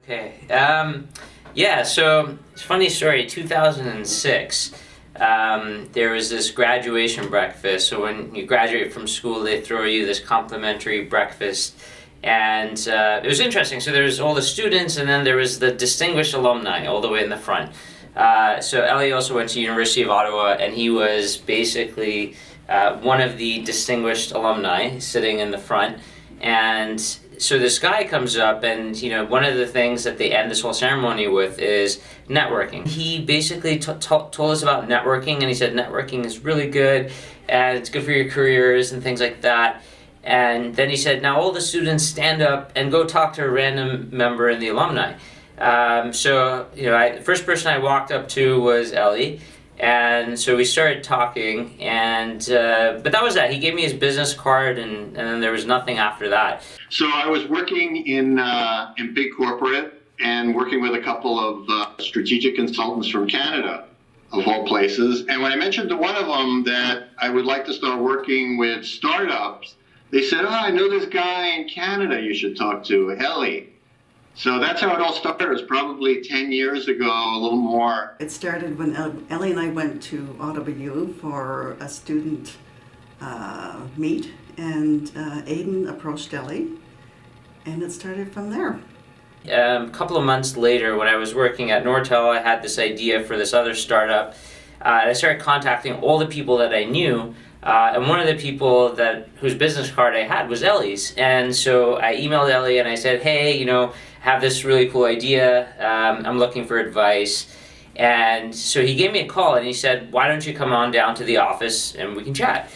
Okay. Yeah, so it's a funny story. 2006, there was this graduation breakfast. So when you graduate from school, they throw you this complimentary breakfast. And it was interesting. So there was all the students, and then there was the distinguished alumni all the way in the front. So Ellie also went to University of Ottawa, and he was basically one of the distinguished alumni sitting in the front. And so this guy comes up, and one of the things that they end this whole ceremony with is networking. He basically told us about networking, and he said networking is really good, and it's good for your careers and things like that. And then he said, now all the students stand up and go talk to a random member in the alumni. The first person I walked up to was Ellie. And so we started talking, and but that was that. He gave me his business card, and then there was nothing after that. So I was working in big corporate and working with a couple of strategic consultants from Canada, of all places. And when I mentioned to one of them that I would like to start working with startups, they said, "Oh, I know this guy in Canada you should talk to, Ellie." So that's how it all started. It was probably 10 years ago, a little more. It started when Ellie and I went to Ottawa U for a student meet, and Aidan approached Ellie, and it started from there. A couple of months later, when I was working at Nortel, I had this idea for this other startup. I started contacting all the people that I knew, and one of the people whose business card I had was Ellie's. And so I emailed Ellie and I said, hey, have this really cool idea. I'm looking for advice. And so he gave me a call and he said, why don't you come on down to the office and we can chat?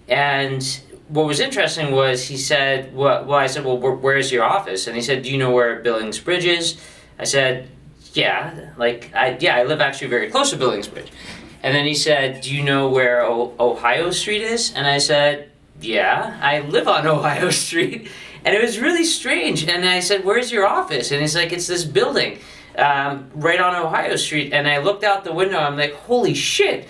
And what was interesting was he said, I said, where's your office? And he said, do you know where Billings Bridge is? I said, yeah, I live actually very close to Billings Bridge. And then he said, do you know where Ohio Street is? And I said, yeah, I live on Ohio Street. And it was really strange. And I said, where's your office? And he's like, it's this building right on Ohio Street. And I looked out the window, I'm like, holy shit.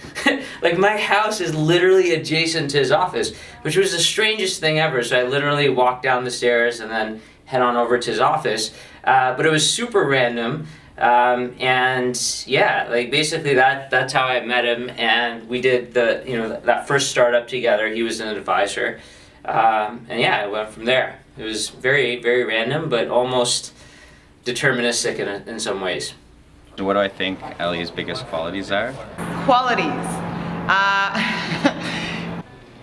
Like my house is literally adjacent to his office, which was the strangest thing ever. So I literally walked down the stairs and then head on over to his office. But it was super random. And yeah, basically that's how I met him, and we did that first startup together. He was an advisor, and yeah, I went from there. It was very, very random, but almost deterministic in some ways. What do I think Ellie's biggest qualities are? Qualities.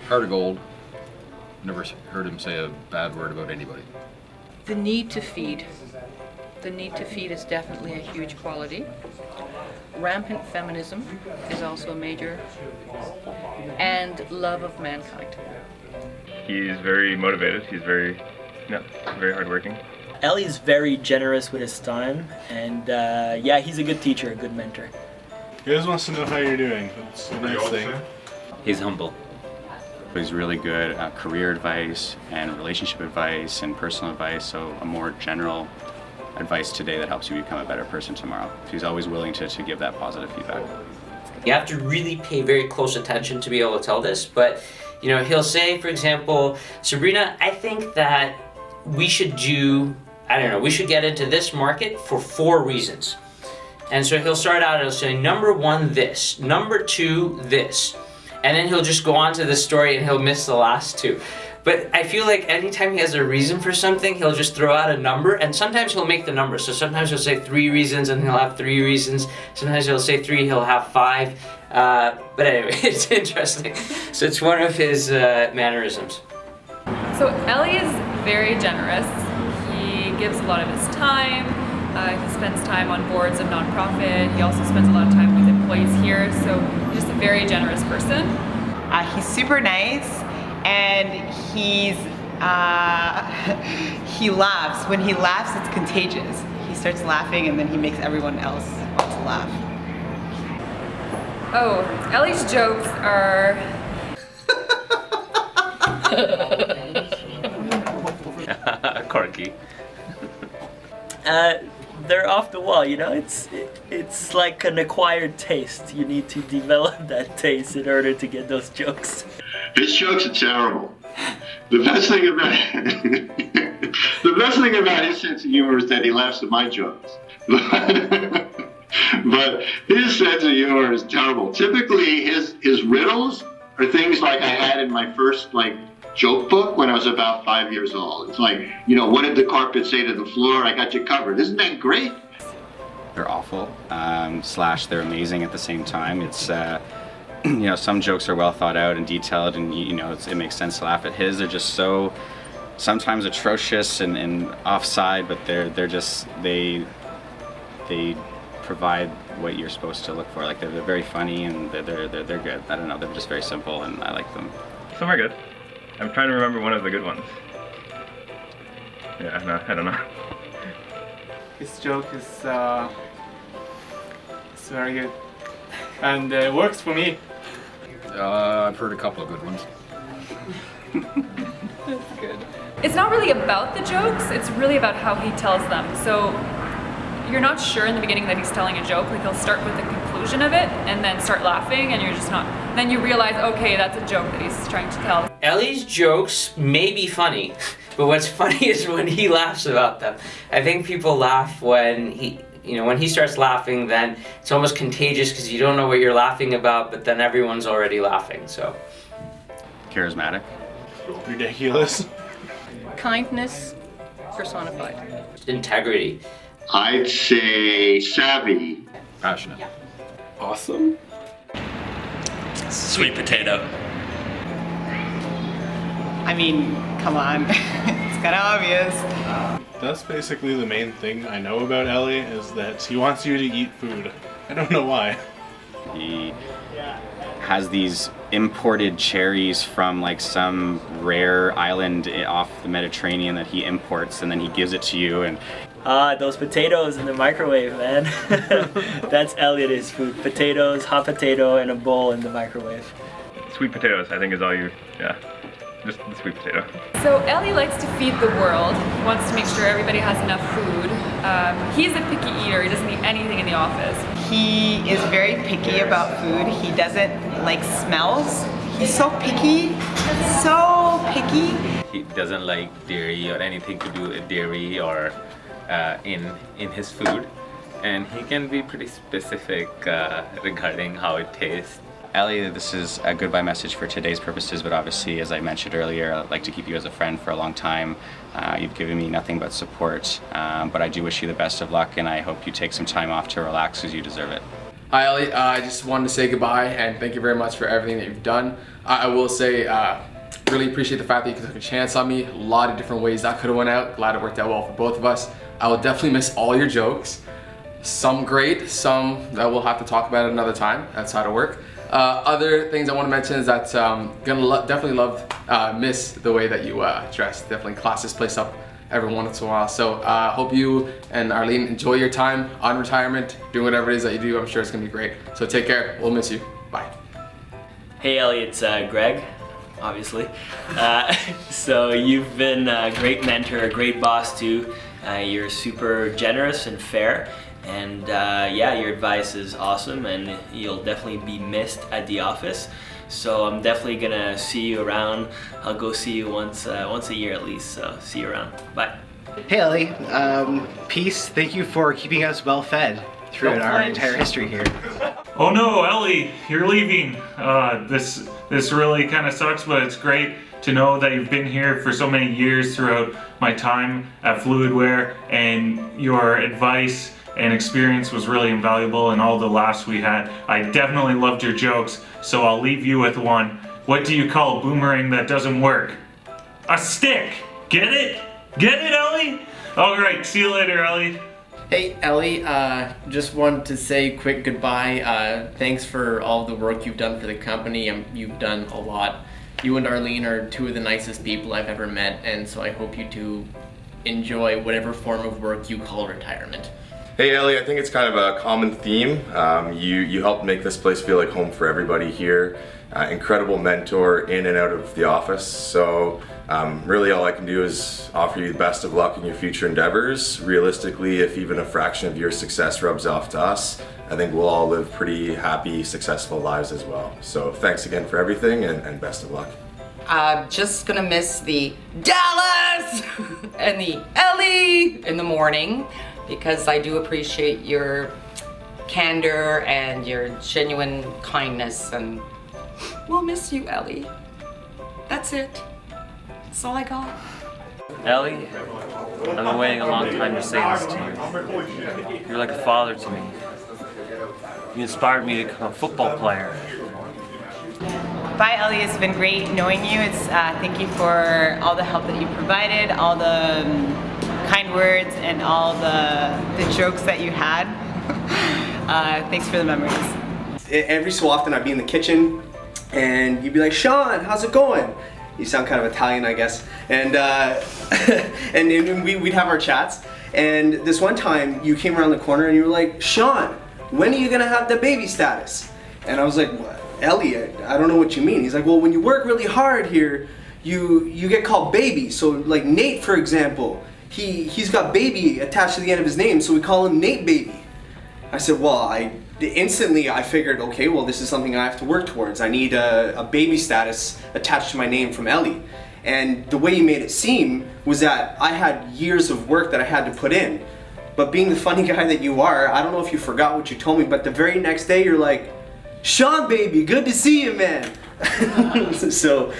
Heart of gold. Never heard him say a bad word about anybody. The need to feed. The need to feed is definitely a huge quality. Rampant feminism is also a major, and love of mankind. He's very motivated. He's very hardworking. Ellie's very generous with his time, and he's a good teacher, a good mentor. He always wants to know how you're doing. That's a nice thing. He's humble. He's really good at career advice and relationship advice and personal advice, so a more general advice today that helps you become a better person tomorrow. He's always willing to give that positive feedback. You have to really pay very close attention to be able to tell this, but he'll say, for example, Sabrina, I think that we should we should get into this market for 4 reasons. And so he'll start out and he'll say, number 1, this, number 2, this. And then he'll just go on to the story and he'll miss the last 2. But I feel like anytime he has a reason for something, he'll just throw out a number, and sometimes he'll make the number. So sometimes he'll say 3 reasons and he'll have 3 reasons. Sometimes he'll say 3, he'll have 5. But anyway, it's interesting. So it's one of his mannerisms. So Ellie is very generous. He gives a lot of his time. He spends time on boards of nonprofit. He also spends a lot of time with employees here. So he's just a very generous person. He's super nice. And he laughs. When he laughs, it's contagious. He starts laughing and then he makes everyone else want to laugh. Oh, Ellie's jokes are... Quirky. They're off the wall, it's like an acquired taste. You need to develop that taste in order to get those jokes. His jokes are terrible. The best thing about The best thing about his sense of humor is that he laughs at my jokes. But his sense of humor is terrible. Typically, his riddles are things like I had in my first joke book when I was about 5 years old. It's like, what did the carpet say to the floor? I got you covered. Isn't that great? They're awful, / they're amazing at the same time. It's, some jokes are well thought out and detailed, and it makes sense to laugh at. His are just so sometimes atrocious and offside, but they're just they provide what you're supposed to look for. Like they're very funny and they're good. I don't know, they're just very simple and I like them. Some are good. I'm trying to remember one of the good ones. Yeah, no, I don't know. His joke is it's very good, and it works for me. I've heard a couple of good ones. That's good. It's not really about the jokes, it's really about how he tells them. So you're not sure in the beginning that he's telling a joke. Like he'll start with the conclusion of it and then start laughing, and you're just not. Then you realize, okay, that's a joke that he's trying to tell. Ellie's jokes may be funny, but what's funny is when he laughs about them. I think people laugh when when he starts laughing, then it's almost contagious because you don't know what you're laughing about, but then everyone's already laughing, so. Charismatic. Ridiculous. Kindness personified. Integrity. I'd say savvy. Passionate. Awesome. Sweet potato. I mean, come on. It's kind of obvious. That's basically the main thing I know about Ellie, is that he wants you to eat food. I don't know why. He has these imported cherries from some rare island off the Mediterranean that he imports, and then he gives it to you. And Those potatoes in the microwave, man. That's Elliot's food. Potatoes, hot potato, and a bowl in the microwave. Sweet potatoes, I think, is all you, yeah. Just the sweet potato. So Ellie likes to feed the world. He wants to make sure everybody has enough food. He's a picky eater. He doesn't eat anything in the office. He is very picky about food. He doesn't like smells. He's so picky. So picky. He doesn't like dairy or anything to do with dairy or in his food. And he can be pretty specific regarding how it tastes. Ellie, this is a goodbye message for today's purposes, but obviously, as I mentioned earlier, I'd like to keep you as a friend for a long time. You've given me nothing but support, but I do wish you the best of luck, and I hope you take some time off to relax because you deserve it. Hi Ellie, I just wanted to say goodbye and thank you very much for everything that you've done. I will say, really appreciate the fact that you took a chance on me. A lot of different ways that could have went out. Glad it worked out well for both of us. I will definitely miss all your jokes. Some great, some that we'll have to talk about another time. That's how to work. Other things I want to mention is that definitely miss the way that you dress. Definitely class this place up every once in a while. So hope you and Arlene enjoy your time on retirement, doing whatever it is that you do. I'm sure it's gonna be great. So take care. We'll miss you. Bye. Hey Ellie, it's Greg, obviously. So you've been a great mentor, a great boss too. You're super generous and fair. And yeah, your advice is awesome, and you'll definitely be missed at the office. So I'm definitely gonna see you around. I'll go see you once a year at least. So see you around. Bye. Hey Ellie, peace. Thank you for keeping us well fed throughout our entire history here. Oh no, Ellie, you're leaving. This really kind of sucks, but it's great to know that you've been here for so many years throughout my time at Fluidware, and your advice and experience was really invaluable in all the laughs we had. I definitely loved your jokes, so I'll leave you with one. What do you call a boomerang that doesn't work? A stick! Get it? Get it, Ellie? Alright, see you later, Ellie. Hey Ellie, just wanted to say quick goodbye. Thanks for all the work you've done for the company. You've done a lot. You and Arlene are two of the nicest people I've ever met, and so I hope you two enjoy whatever form of work you call retirement. Hey Ellie, I think it's kind of a common theme. You helped make this place feel like home for everybody here. Incredible mentor in and out of the office. So really all I can do is offer you the best of luck in your future endeavors. Realistically, if even a fraction of your success rubs off to us, I think we'll all live pretty happy, successful lives as well. So thanks again for everything, and best of luck. Just gonna miss the Dallas! and the Ellie in the morning, because I do appreciate your candor and your genuine kindness, and we'll miss you, Ellie. That's it. That's all I got. Ellie, I've been waiting a long time to say this to you. You're like a father to me. You inspired me to become a football player. Bye, Ellie. It's been great knowing you. Thank you for all the help that you provided, all the kind words, and all the jokes that you had. Thanks for the memories. Every so often I'd be in the kitchen and you'd be like, Sean, how's it going? You sound kind of Italian, I guess. And and we'd have our chats. And this one time you came around the corner and you were like, Sean, when are you gonna have the baby status? And I was like, what? Ellie, I don't know what you mean. He's like, well, when you work really hard here, you get called baby. So like Nate, for example, he's got baby attached to the end of his name, so we call him Nate Baby. I said, well, instantly I figured, okay, well, this is something I have to work towards. I need a baby status attached to my name from Ellie. And the way you made it seem was that I had years of work that I had to put in. But being the funny guy that you are, I don't know if you forgot what you told me, but the very next day you're like, Sean baby, good to see you, man. So,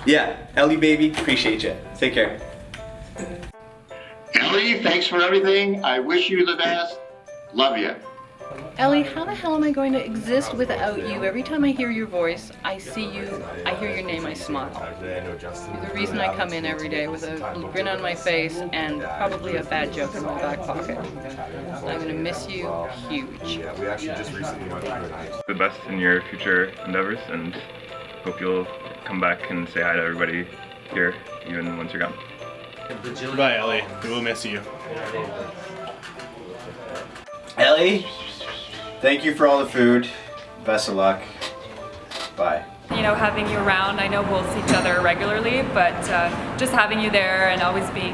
yeah, Ellie baby, appreciate you. Take care. Ellie, thanks for everything. I wish you the best. Love you. Ellie, how the hell am I going to exist without you? Every time I hear your voice, I see you, I hear your name, I smile. You're the reason I come in every day with a grin on my face and probably a bad joke in my back pocket. I'm going to miss you huge. The best in your future endeavors, and hope you'll come back and say hi to everybody here, even once you're gone. Goodbye, Ellie. We will miss you. Ellie, thank you for all the food. Best of luck. Bye. You know, having you around, I know we'll see each other regularly, but just having you there and always being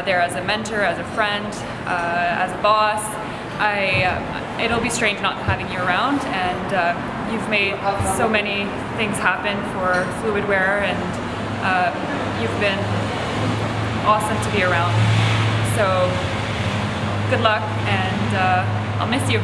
there as a mentor, as a friend, as a boss, it'll be strange not having you around, and you've made so many things happen for Fluidware, and you've been awesome to be around. So good luck, and I'll miss you.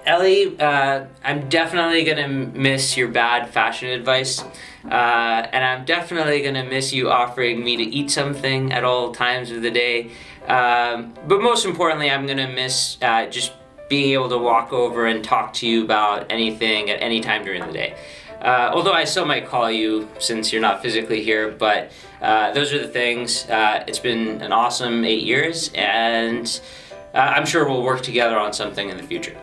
Ellie, I'm definitely gonna miss your bad fashion advice, and I'm definitely gonna miss you offering me to eat something at all times of the day. But most importantly, I'm gonna miss just being able to walk over and talk to you about anything at any time during the day. Although I still might call you since you're not physically here, but those are the things. It's been an awesome 8 years, and I'm sure we'll work together on something in the future.